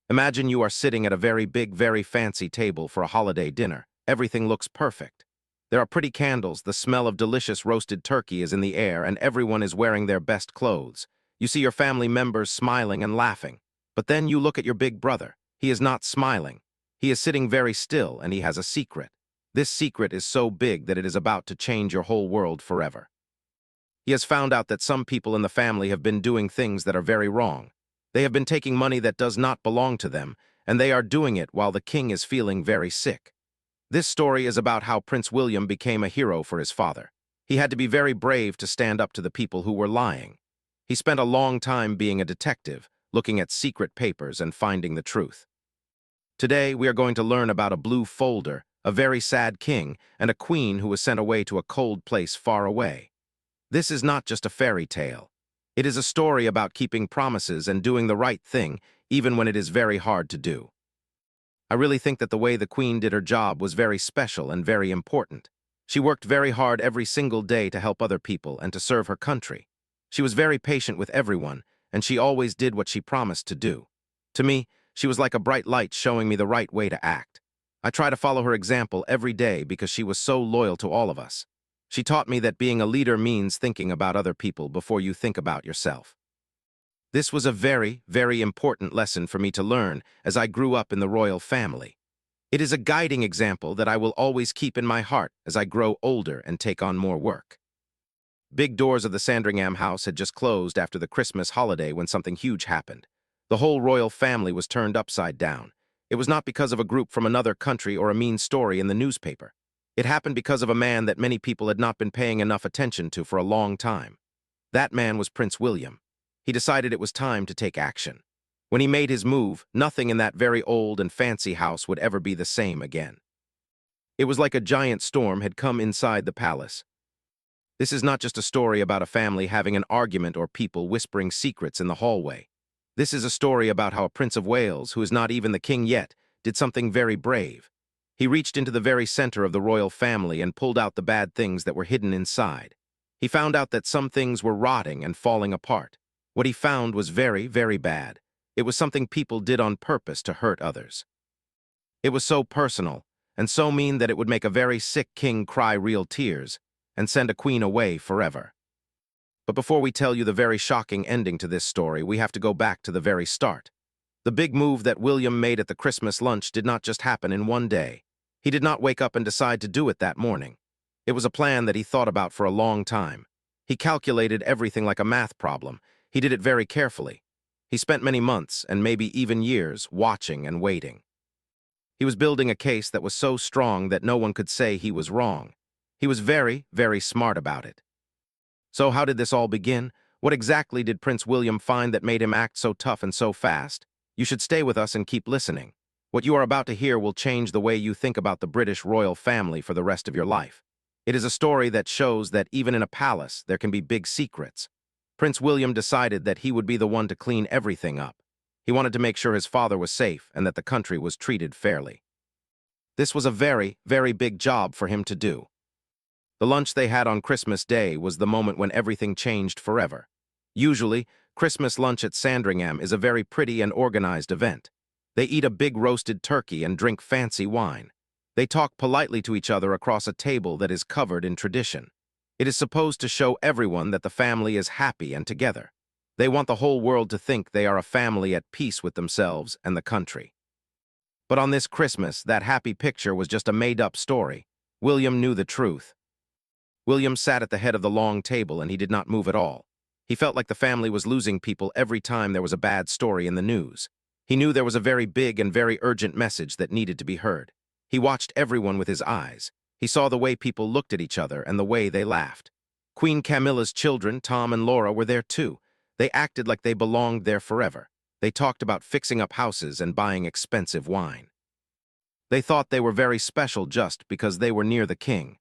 Imagine you are sitting at a very big, very fancy table for a holiday dinner. Everything looks perfect. There are pretty candles, the smell of delicious roasted turkey is in the air, and everyone is wearing their best clothes. You see your family members smiling and laughing. But then you look at your big brother. He is not smiling. He is sitting very still, and he has a secret. This secret is so big that it is about to change your whole world forever. He has found out that some people in the family have been doing things that are very wrong. They have been taking money that does not belong to them, and they are doing it while the king is feeling very sick. This story is about how Prince William became a hero for his father. He had to be very brave to stand up to the people who were lying. He spent a long time being a detective, looking at secret papers and finding the truth. Today, we are going to learn about a blue folder, a very sad king, and a queen who was sent away to a cold place far away. This is not just a fairy tale. It is a story about keeping promises and doing the right thing, even when it is very hard to do. I really think that the way the queen did her job was very special and very important. She worked very hard every single day to help other people and to serve her country. She was very patient with everyone, and she always did what she promised to do. To me, she was like a bright light showing me the right way to act. I try to follow her example every day because she was so loyal to all of us. She taught me that being a leader means thinking about other people before you think about yourself. This was a very, very important lesson for me to learn as I grew up in the royal family. It is a guiding example that I will always keep in my heart as I grow older and take on more work. Big doors of the Sandringham House had just closed after the Christmas holiday when something huge happened. The whole royal family was turned upside down. It was not because of a group from another country or a mean story in the newspaper. It happened because of a man that many people had not been paying enough attention to for a long time. That man was Prince William. He decided it was time to take action. When he made his move, nothing in that very old and fancy house would ever be the same again. It was like a giant storm had come inside the palace. This is not just a story about a family having an argument or people whispering secrets in the hallway. This is a story about how a Prince of Wales, who is not even the king yet, did something very brave. He reached into the very center of the royal family and pulled out the bad things that were hidden inside. He found out that some things were rotting and falling apart. What he found was very, very bad. It was something people did on purpose to hurt others. It was so personal and so mean that it would make a very sick king cry real tears and send a queen away forever. But before we tell you the very shocking ending to this story, we have to go back to the very start. The big move that William made at the Christmas lunch did not just happen in one day. He did not wake up and decide to do it that morning. It was a plan that he thought about for a long time. He calculated everything like a math problem. He did it very carefully. He spent many months, and maybe even years, watching and waiting. He was building a case that was so strong that no one could say he was wrong. He was very, very smart about it. So how did this all begin? What exactly did Prince William find that made him act so tough and so fast? You should stay with us and keep listening. What you are about to hear will change the way you think about the British royal family for the rest of your life. It is a story that shows that even in a palace, there can be big secrets. Prince William decided that he would be the one to clean everything up. He wanted to make sure his father was safe and that the country was treated fairly. This was a very, very big job for him to do. The lunch they had on Christmas Day was the moment when everything changed forever. Usually, Christmas lunch at Sandringham is a very pretty and organized event. They eat a big roasted turkey and drink fancy wine. They talk politely to each other across a table that is covered in tradition. It is supposed to show everyone that the family is happy and together. They want the whole world to think they are a family at peace with themselves and the country. But on this Christmas, that happy picture was just a made-up story. William knew the truth. William sat at the head of the long table and he did not move at all. He felt like the family was losing people every time there was a bad story in the news. He knew there was a very big and very urgent message that needed to be heard. He watched everyone with his eyes. He saw the way people looked at each other and the way they laughed. Queen Camilla's children, Tom and Laura, were there too. They acted like they belonged there forever. They talked about fixing up houses and buying expensive wine. They thought they were very special just because they were near the king.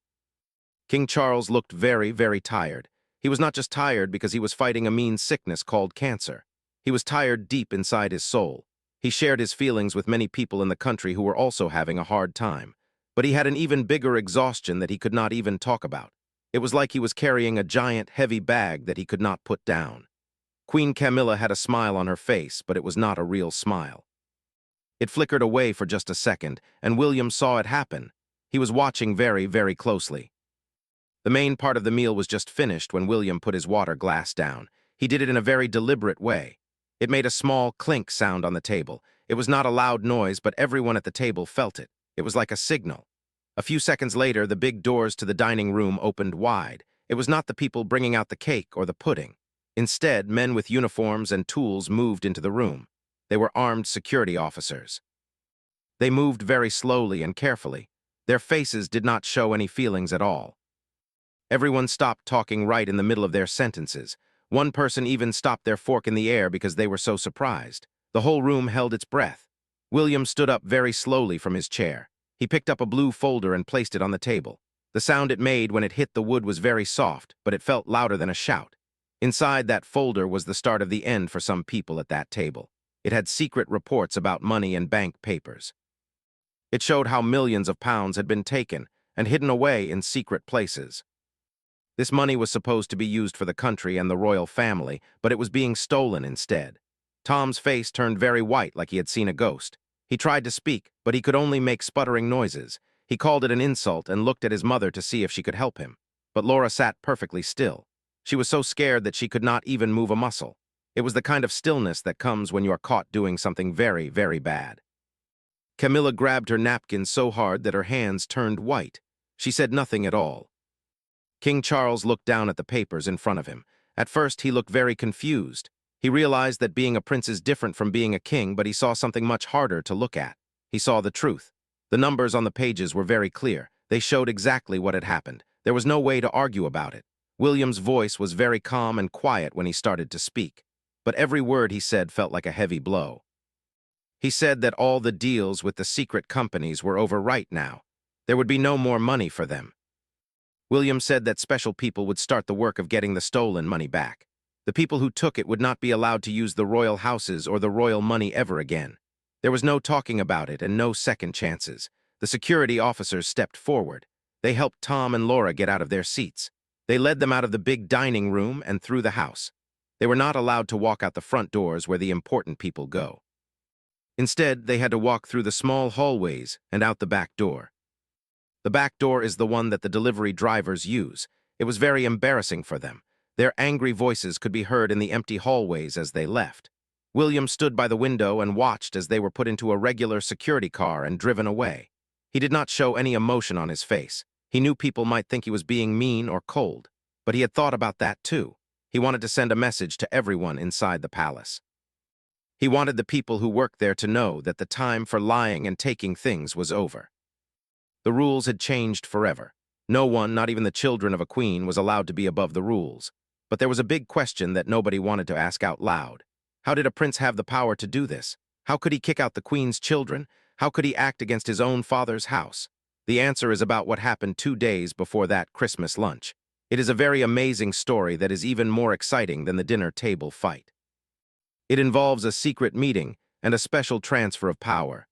King Charles looked very, very tired. He was not just tired because he was fighting a mean sickness called cancer. He was tired deep inside his soul. He shared his feelings with many people in the country who were also having a hard time. But he had an even bigger exhaustion that he could not even talk about. It was like he was carrying a giant, heavy bag that he could not put down. Queen Camilla had a smile on her face, but it was not a real smile. It flickered away for just a second, and William saw it happen. He was watching very, very closely. The main part of the meal was just finished when William put his water glass down. He did it in a very deliberate way. It made a small clink sound on the table. It was not a loud noise, but everyone at the table felt it. It was like a signal. A few seconds later, the big doors to the dining room opened wide. It was not the people bringing out the cake or the pudding. Instead, men with uniforms and tools moved into the room. They were armed security officers. They moved very slowly and carefully. Their faces did not show any feelings at all. Everyone stopped talking right in the middle of their sentences. One person even stopped their fork in the air because they were so surprised. The whole room held its breath. William stood up very slowly from his chair. He picked up a blue folder and placed it on the table. The sound it made when it hit the wood was very soft, but it felt louder than a shout. Inside that folder was the start of the end for some people at that table. It had secret reports about money and bank papers. It showed how millions of pounds had been taken and hidden away in secret places. This money was supposed to be used for the country and the royal family, but it was being stolen instead. Tom's face turned very white like he had seen a ghost. He tried to speak, but he could only make sputtering noises. He called it an insult and looked at his mother to see if she could help him. But Laura sat perfectly still. She was so scared that she could not even move a muscle. It was the kind of stillness that comes when you are caught doing something very, very bad. Camilla grabbed her napkin so hard that her hands turned white. She said nothing at all. King Charles looked down at the papers in front of him. At first, he looked very confused. He realized that being a prince is different from being a king, but he saw something much harder to look at. He saw the truth. The numbers on the pages were very clear. They showed exactly what had happened. There was no way to argue about it. William's voice was very calm and quiet when he started to speak, but every word he said felt like a heavy blow. He said that all the deals with the secret companies were over right now. There would be no more money for them. William said that special people would start the work of getting the stolen money back. The people who took it would not be allowed to use the royal houses or the royal money ever again. There was no talking about it and no second chances. The security officers stepped forward. They helped Tom and Laura get out of their seats. They led them out of the big dining room and through the house. They were not allowed to walk out the front doors where the important people go. Instead, they had to walk through the small hallways and out the back door. The back door is the one that the delivery drivers use. It was very embarrassing for them. Their angry voices could be heard in the empty hallways as they left. William stood by the window and watched as they were put into a regular security car and driven away. He did not show any emotion on his face. He knew people might think he was being mean or cold, but he had thought about that too. He wanted to send a message to everyone inside the palace. He wanted the people who worked there to know that the time for lying and taking things was over. The rules had changed forever. No one, not even the children of a queen, was allowed to be above the rules. But there was a big question that nobody wanted to ask out loud. How did a prince have the power to do this? How could he kick out the queen's children? How could he act against his own father's house? The answer is about what happened 2 days before that Christmas lunch. It is a very amazing story that is even more exciting than the dinner table fight. It involves a secret meeting and a special transfer of power.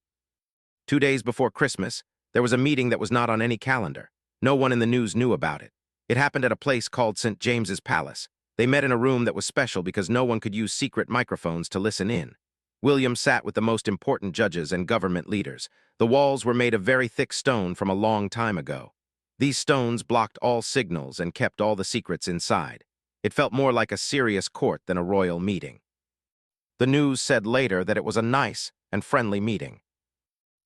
2 days before Christmas, there was a meeting that was not on any calendar. No one in the news knew about it. It happened at a place called St. James's Palace. They met in a room that was special because no one could use secret microphones to listen in. William sat with the most important judges and government leaders. The walls were made of very thick stone from a long time ago. These stones blocked all signals and kept all the secrets inside. It felt more like a serious court than a royal meeting. The news said later that it was a nice and friendly meeting.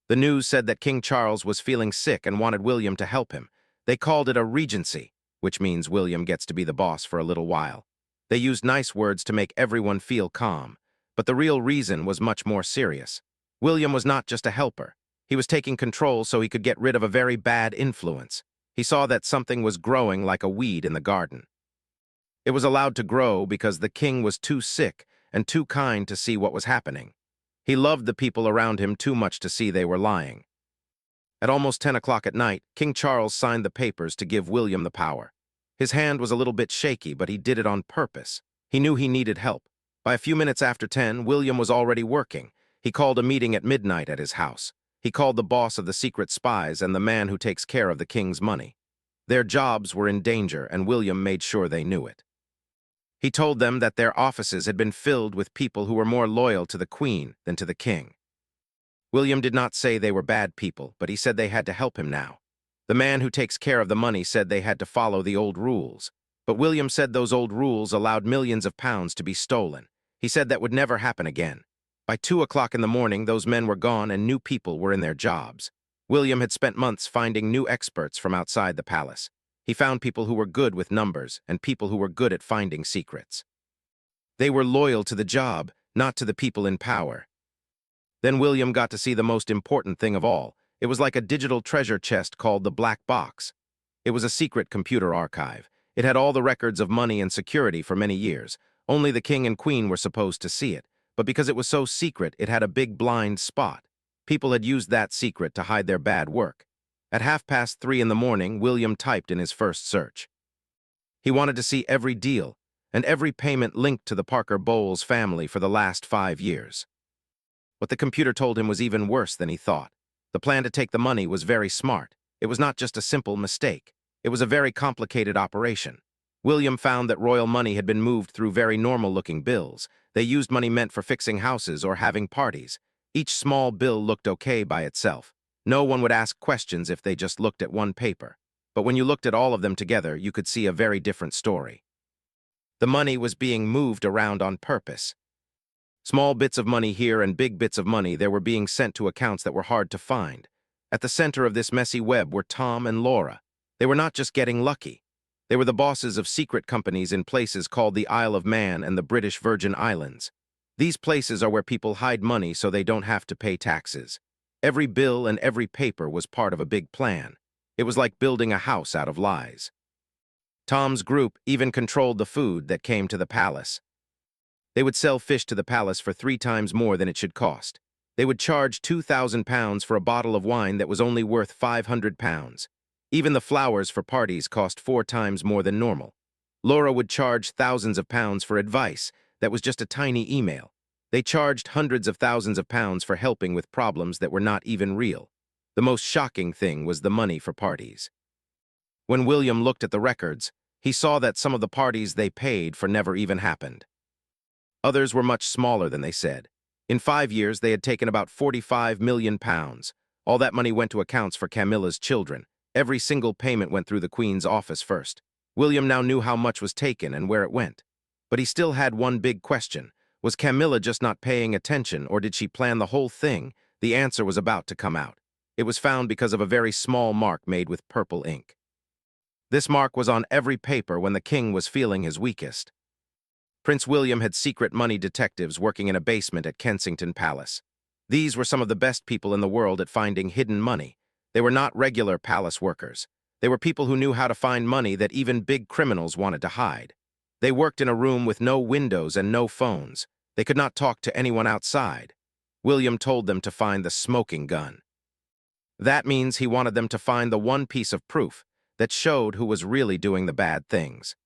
The news said that King Charles was feeling sick and wanted William to help him. They called it a regency, which means William gets to be the boss for a little while. They used nice words to make everyone feel calm, but the real reason was much more serious. William was not just a helper. He was taking control so he could get rid of a very bad influence. He saw that something was growing like a weed in the garden. It was allowed to grow because the king was too sick and too kind to see what was happening. He loved the people around him too much to see they were lying. At almost 10 o'clock at night, King Charles signed the papers to give William the power. His hand was a little bit shaky, but he did it on purpose. He knew he needed help. By a few minutes after 10, William was already working. He called a meeting at midnight at his house. He called the boss of the secret spies and the man who takes care of the king's money. Their jobs were in danger, and William made sure they knew it. He told them that their offices had been filled with people who were more loyal to the queen than to the king. William did not say they were bad people, but he said they had to help him now. The man who takes care of the money said they had to follow the old rules. But William said those old rules allowed millions of pounds to be stolen. He said that would never happen again. By 2 o'clock in the morning, those men were gone and new people were in their jobs. William had spent months finding new experts from outside the palace. He found people who were good with numbers and people who were good at finding secrets. They were loyal to the job, not to the people in power. Then William got to see the most important thing of all. It was like a digital treasure chest called the Black Box. It was a secret computer archive. It had all the records of money and security for many years. Only the king and queen were supposed to see it. But because it was so secret, it had a big blind spot. People had used that secret to hide their bad work. At 3:30 in the morning, William typed in his first search. He wanted to see every deal and every payment linked to the Parker Bowles family for the last 5 years. What the computer told him was even worse than he thought. The plan to take the money was very smart. It was not just a simple mistake. It was a very complicated operation. William found that royal money had been moved through very normal-looking bills. They used money meant for fixing houses or having parties. Each small bill looked okay by itself. No one would ask questions if they just looked at one paper. But when you looked at all of them together, you could see a very different story. The money was being moved around on purpose. Small bits of money here and big bits of money there were being sent to accounts that were hard to find. At the center of this messy web were Tom and Laura. They were not just getting lucky. They were the bosses of secret companies in places called the Isle of Man and the British Virgin Islands. These places are where people hide money so they don't have to pay taxes. Every bill and every paper was part of a big plan. It was like building a house out of lies. Tom's group even controlled the food that came to the palace. They would sell fish to the palace for 3 times more than it should cost. They would charge £2,000 for a bottle of wine that was only worth £500. Even the flowers for parties cost 4 times more than normal. Laura would charge thousands of pounds for advice that was just a tiny email. They charged hundreds of thousands of pounds for helping with problems that were not even real. The most shocking thing was the money for parties. When William looked at the records, he saw that some of the parties they paid for never even happened. Others were much smaller than they said. In 5 years, they had taken about £45 million. All that money went to accounts for Camilla's children. Every single payment went through the Queen's office first. William now knew how much was taken and where it went. But he still had one big question. Was Camilla just not paying attention, or did she plan the whole thing? The answer was about to come out. It was found because of a very small mark made with purple ink. This mark was on every paper when the king was feeling his weakest. Prince William had secret money detectives working in a basement at Kensington Palace. These were some of the best people in the world at finding hidden money. They were not regular palace workers. They were people who knew how to find money that even big criminals wanted to hide. They worked in a room with no windows and no phones. They could not talk to anyone outside. William told them to find the smoking gun. That means he wanted them to find the one piece of proof that showed who was really doing the bad things.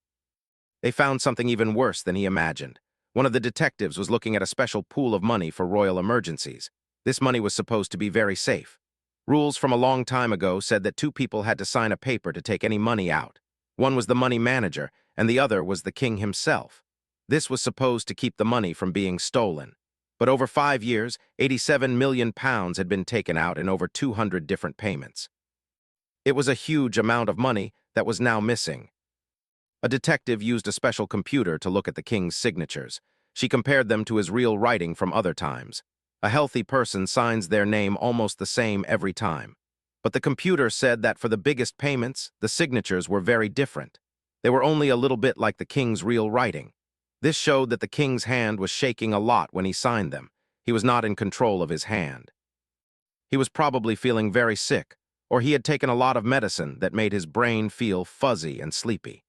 They found something even worse than he imagined. One of the detectives was looking at a special pool of money for royal emergencies. This money was supposed to be very safe. Rules from a long time ago said that 2 people had to sign a paper to take any money out. One was the money manager, and the other was the king himself. This was supposed to keep the money from being stolen. But over 5 years, £87 million had been taken out in over 200 different payments. It was a huge amount of money that was now missing. A detective used a special computer to look at the king's signatures. She compared them to his real writing from other times. A healthy person signs their name almost the same every time. But the computer said that for the biggest payments, the signatures were very different. They were only a little bit like the king's real writing. This showed that the king's hand was shaking a lot when he signed them. He was not in control of his hand. He was probably feeling very sick, or he had taken a lot of medicine that made his brain feel fuzzy and sleepy.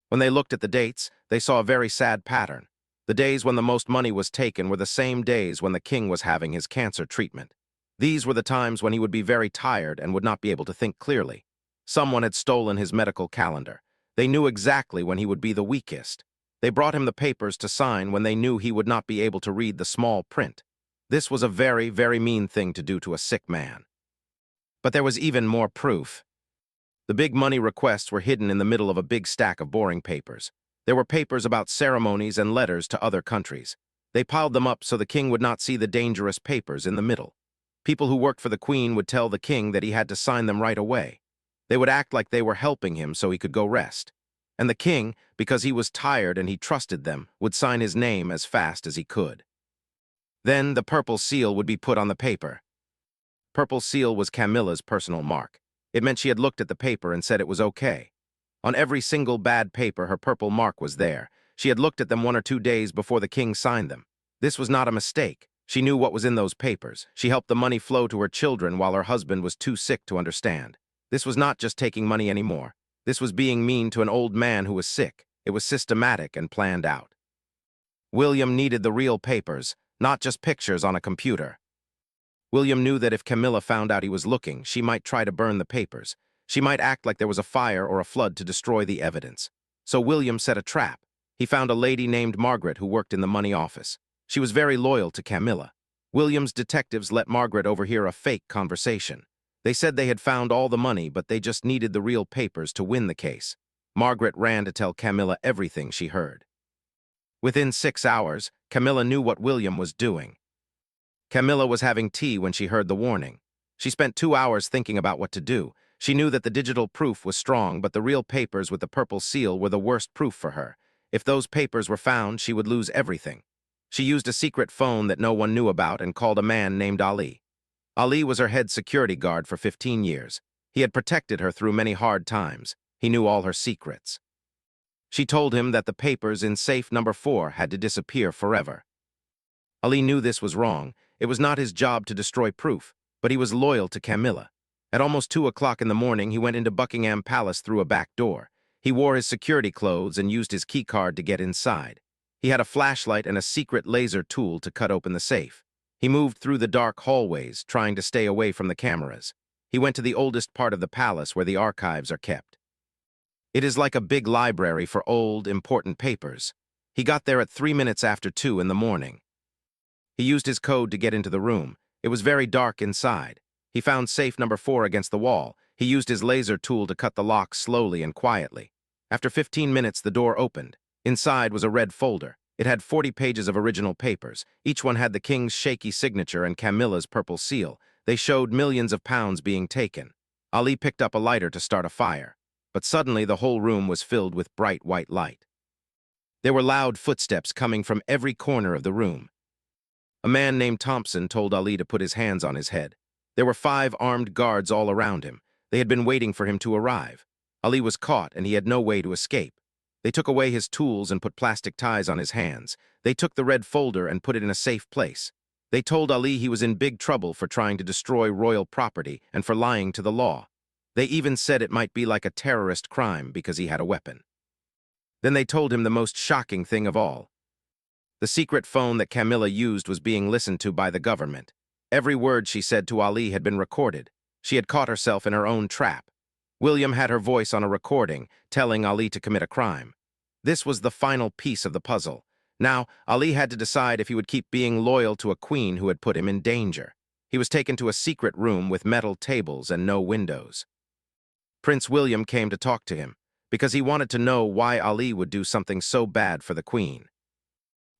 When they looked at the dates, they saw a very sad pattern. The days when the most money was taken were the same days when the king was having his cancer treatment. These were the times when he would be very tired and would not be able to think clearly. Someone had stolen his medical calendar. They knew exactly when he would be the weakest. They brought him the papers to sign when they knew he would not be able to read the small print. This was a very, very mean thing to do to a sick man. But there was even more proof. The big money requests were hidden in the middle of a big stack of boring papers. There were papers about ceremonies and letters to other countries. They piled them up so the king would not see the dangerous papers in the middle. People who worked for the Queen would tell the king that he had to sign them right away. They would act like they were helping him so he could go rest. And the king, because he was tired and he trusted them, would sign his name as fast as he could. Then the purple seal would be put on the paper. Purple seal was Camilla's personal mark. It meant she had looked at the paper and said it was okay. On every single bad paper, her purple mark was there. She had looked at them 1 or 2 days before the king signed them. This was not a mistake. She knew what was in those papers. She helped the money flow to her children while her husband was too sick to understand. This was not just taking money anymore. This was being mean to an old man who was sick. It was systematic and planned out. William needed the real papers, not just pictures on a computer. William knew that if Camilla found out he was looking, she might try to burn the papers. She might act like there was a fire or a flood to destroy the evidence. So William set a trap. He found a lady named Margaret who worked in the money office. She was very loyal to Camilla. William's detectives let Margaret overhear a fake conversation. They said they had found all the money, but they just needed the real papers to win the case. Margaret ran to tell Camilla everything she heard. Within 6 hours, Camilla knew what William was doing. Camilla was having tea when she heard the warning. She spent 2 hours thinking about what to do. She knew that the digital proof was strong, but the real papers with the purple seal were the worst proof for her. If those papers were found, she would lose everything. She used a secret phone that no one knew about and called a man named Ali. Ali was her head security guard for 15 years. He had protected her through many hard times. He knew all her secrets. She told him that the papers in safe number 4 had to disappear forever. Ali knew this was wrong. It was not his job to destroy proof, but he was loyal to Camilla. At almost 2 o'clock in the morning, he went into Buckingham Palace through a back door. He wore his security clothes and used his keycard to get inside. He had a flashlight and a secret laser tool to cut open the safe. He moved through the dark hallways, trying to stay away from the cameras. He went to the oldest part of the palace where the archives are kept. It is like a big library for old, important papers. He got there at 3 minutes after 2 in the morning. He used his code to get into the room. It was very dark inside. He found safe number 4 against the wall. He used his laser tool to cut the lock slowly and quietly. After 15 minutes, the door opened. Inside was a red folder. It had 40 pages of original papers. Each one had the king's shaky signature and Camilla's purple seal. They showed millions of pounds being taken. Ali picked up a lighter to start a fire. But suddenly the whole room was filled with bright white light. There were loud footsteps coming from every corner of the room. A man named Thompson told Ali to put his hands on his head. There were 5 armed guards all around him. They had been waiting for him to arrive. Ali was caught and he had no way to escape. They took away his tools and put plastic ties on his hands. They took the red folder and put it in a safe place. They told Ali he was in big trouble for trying to destroy royal property and for lying to the law. They even said it might be like a terrorist crime because he had a weapon. Then they told him the most shocking thing of all. The secret phone that Camilla used was being listened to by the government. Every word she said to Ali had been recorded. She had caught herself in her own trap. William had her voice on a recording, telling Ali to commit a crime. This was the final piece of the puzzle. Now, Ali had to decide if he would keep being loyal to a queen who had put him in danger. He was taken to a secret room with metal tables and no windows. Prince William came to talk to him, because he wanted to know why Ali would do something so bad for the queen.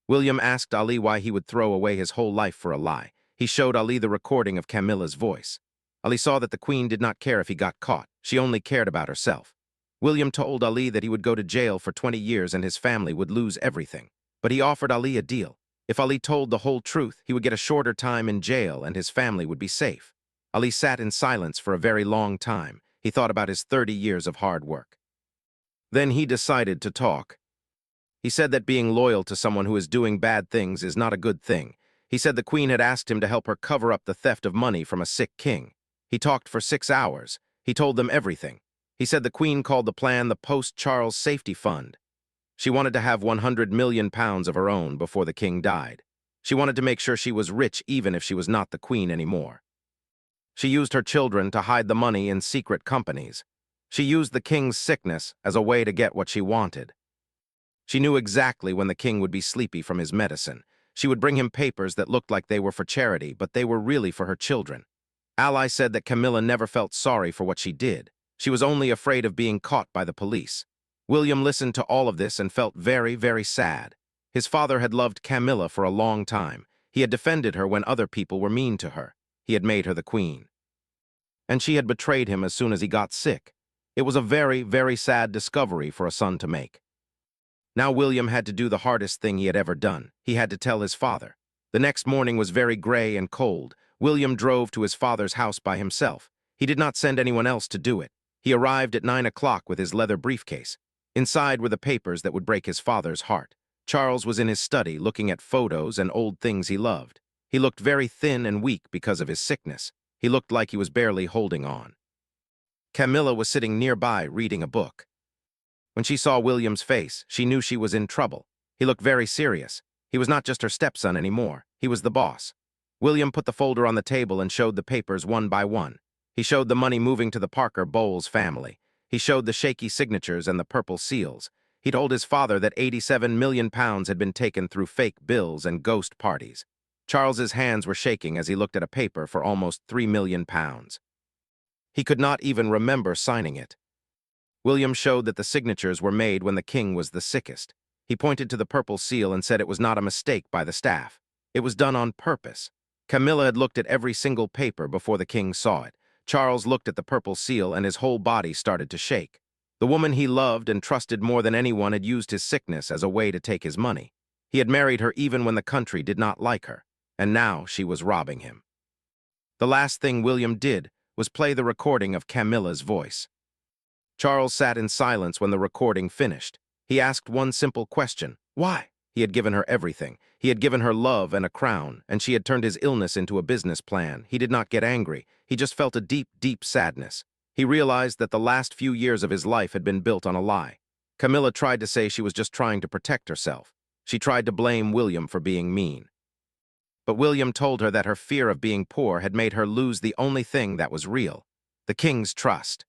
William asked Ali why he would throw away his whole life for a lie. He showed Ali the recording of Camilla's voice. Ali saw that the queen did not care if he got caught. She only cared about herself. William told Ali that he would go to jail for 20 years and his family would lose everything. But he offered Ali a deal. If Ali told the whole truth, he would get a shorter time in jail and his family would be safe. Ali sat in silence for a very long time. He thought about his 30 years of hard work. Then he decided to talk. He said that being loyal to someone who is doing bad things is not a good thing. He said the queen had asked him to help her cover up the theft of money from a sick king. He talked for 6 hours. He told them everything. He said the queen called the plan the Post-Charles Safety Fund. She wanted to have 100 million pounds of her own before the king died. She wanted to make sure she was rich even if she was not the queen anymore. She used her children to hide the money in secret companies. She used the king's sickness as a way to get what she wanted. She knew exactly when the king would be sleepy from his medicine. She would bring him papers that looked like they were for charity, but they were really for her children. Ali said that Camilla never felt sorry for what she did. She was only afraid of being caught by the police. William listened to all of this and felt very, very sad. His father had loved Camilla for a long time. He had defended her when other people were mean to her. He had made her the queen. And she had betrayed him as soon as he got sick. It was a very, very sad discovery for a son to make. Now William had to do the hardest thing he had ever done. He had to tell his father. The next morning was very gray and cold. William drove to his father's house by himself. He did not send anyone else to do it. He arrived at 9 o'clock with his leather briefcase. Inside were the papers that would break his father's heart. Charles was in his study looking at photos and old things he loved. He looked very thin and weak because of his sickness. He looked like he was barely holding on. Camilla was sitting nearby reading a book. When she saw William's face, she knew she was in trouble. He looked very serious. He was not just her stepson anymore. He was the boss. William put the folder on the table and showed the papers one by one. He showed the money moving to the Parker Bowles family. He showed the shaky signatures and the purple seals. He told his father that £87 million had been taken through fake bills and ghost parties. Charles's hands were shaking as he looked at a paper for almost £3 million. He could not even remember signing it. William showed that the signatures were made when the king was the sickest. He pointed to the purple seal and said it was not a mistake by the staff. It was done on purpose. Camilla had looked at every single paper before the king saw it. Charles looked at the purple seal and his whole body started to shake. The woman he loved and trusted more than anyone had used his sickness as a way to take his money. He had married her even when the country did not like her, and now she was robbing him. The last thing William did was play the recording of Camilla's voice. Charles sat in silence when the recording finished. He asked one simple question: why? He had given her everything. He had given her love and a crown, and she had turned his illness into a business plan. He did not get angry. He just felt a deep, deep sadness. He realized that the last few years of his life had been built on a lie. Camilla tried to say she was just trying to protect herself. She tried to blame William for being mean. But William told her that her fear of being poor had made her lose the only thing that was real: the king's trust.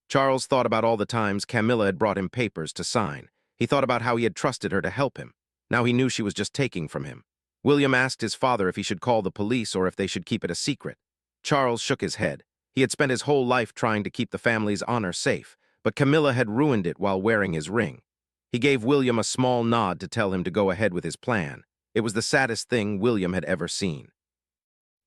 Charles thought about all the times Camilla had brought him papers to sign. He thought about how he had trusted her to help him. Now he knew she was just taking from him. William asked his father if he should call the police or if they should keep it a secret. Charles shook his head. He had spent his whole life trying to keep the family's honor safe, but Camilla had ruined it while wearing his ring. He gave William a small nod to tell him to go ahead with his plan. It was the saddest thing William had ever seen.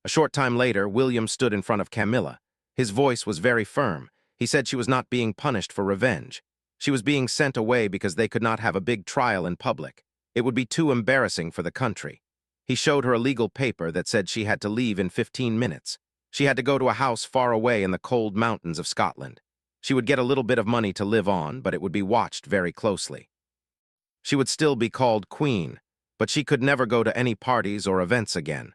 A short time later, William stood in front of Camilla. His voice was very firm. He said she was not being punished for revenge. She was being sent away because they could not have a big trial in public. It would be too embarrassing for the country. He showed her a legal paper that said she had to leave in 15 minutes. She had to go to a house far away in the cold mountains of Scotland. She would get a little bit of money to live on, but it would be watched very closely. She would still be called Queen, but she could never go to any parties or events again.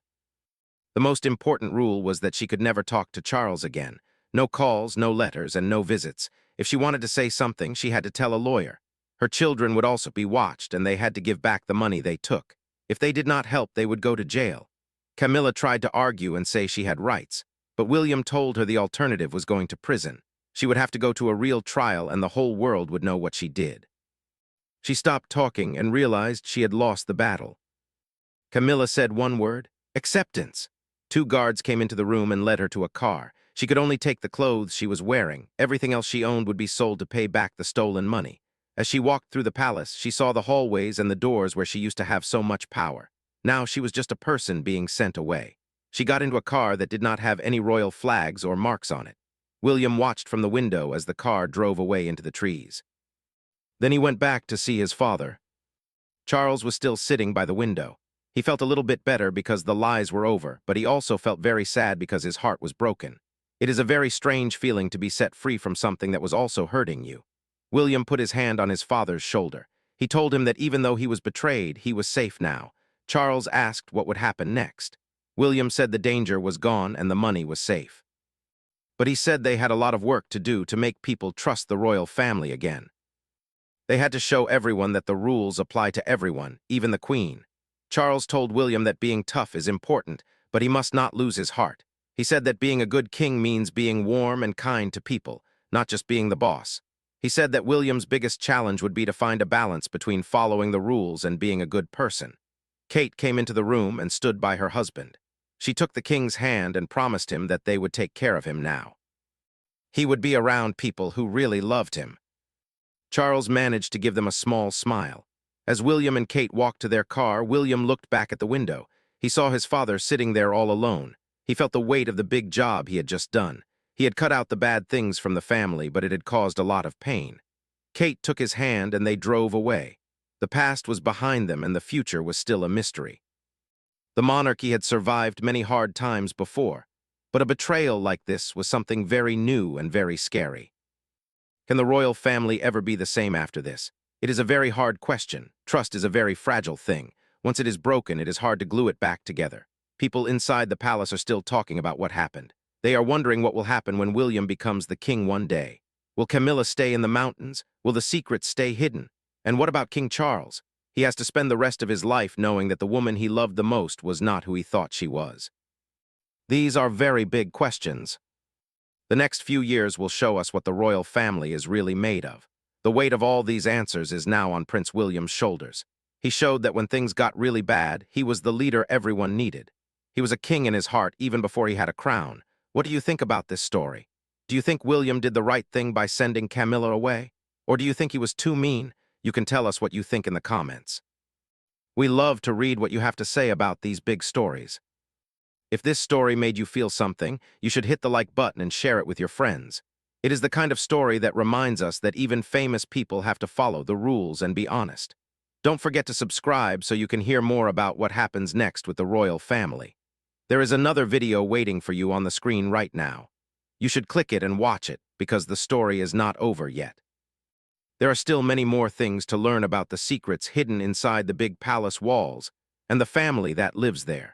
The most important rule was that she could never talk to Charles again. No calls, no letters, and no visits. If she wanted to say something, she had to tell a lawyer. Her children would also be watched, and they had to give back the money they took. If they did not help, they would go to jail. Camilla tried to argue and say she had rights, but William told her the alternative was going to prison. She would have to go to a real trial, and the whole world would know what she did. She stopped talking and realized she had lost the battle. Camilla said one word: acceptance. 2 guards came into the room and led her to a car. She could only take the clothes she was wearing. Everything else she owned would be sold to pay back the stolen money. As she walked through the palace, she saw the hallways and the doors where she used to have so much power. Now she was just a person being sent away. She got into a car that did not have any royal flags or marks on it. William watched from the window as the car drove away into the trees. Then he went back to see his father. Charles was still sitting by the window. He felt a little bit better because the lies were over, but he also felt very sad because his heart was broken. It is a very strange feeling to be set free from something that was also hurting you. William put his hand on his father's shoulder. He told him that even though he was betrayed, he was safe now. Charles asked what would happen next. William said the danger was gone and the money was safe. But he said they had a lot of work to do to make people trust the royal family again. They had to show everyone that the rules apply to everyone, even the Queen. Charles told William that being tough is important, but he must not lose his heart. He said that being a good king means being warm and kind to people, not just being the boss. He said that William's biggest challenge would be to find a balance between following the rules and being a good person. Kate came into the room and stood by her husband. She took the king's hand and promised him that they would take care of him now. He would be around people who really loved him. Charles managed to give them a small smile. As William and Kate walked to their car, William looked back at the window. He saw his father sitting there all alone. He felt the weight of the big job he had just done. He had cut out the bad things from the family, but it had caused a lot of pain. Kate took his hand and they drove away. The past was behind them and the future was still a mystery. The monarchy had survived many hard times before, but a betrayal like this was something very new and very scary. Can the royal family ever be the same after this? It is a very hard question. Trust is a very fragile thing. Once it is broken, it is hard to glue it back together. People inside the palace are still talking about what happened. They are wondering what will happen when William becomes the king one day. Will Camilla stay in the mountains? Will the secrets stay hidden? And what about King Charles? He has to spend the rest of his life knowing that the woman he loved the most was not who he thought she was. These are very big questions. The next few years will show us what the royal family is really made of. The weight of all these answers is now on Prince William's shoulders. He showed that when things got really bad, he was the leader everyone needed. He was a king in his heart even before he had a crown. What do you think about this story? Do you think William did the right thing by sending Camilla away? Or do you think he was too mean? You can tell us what you think in the comments. We love to read what you have to say about these big stories. If this story made you feel something, you should hit the like button and share it with your friends. It is the kind of story that reminds us that even famous people have to follow the rules and be honest. Don't forget to subscribe so you can hear more about what happens next with the royal family. There is another video waiting for you on the screen right now. You should click it and watch it because the story is not over yet. There are still many more things to learn about the secrets hidden inside the big palace walls and the family that lives there.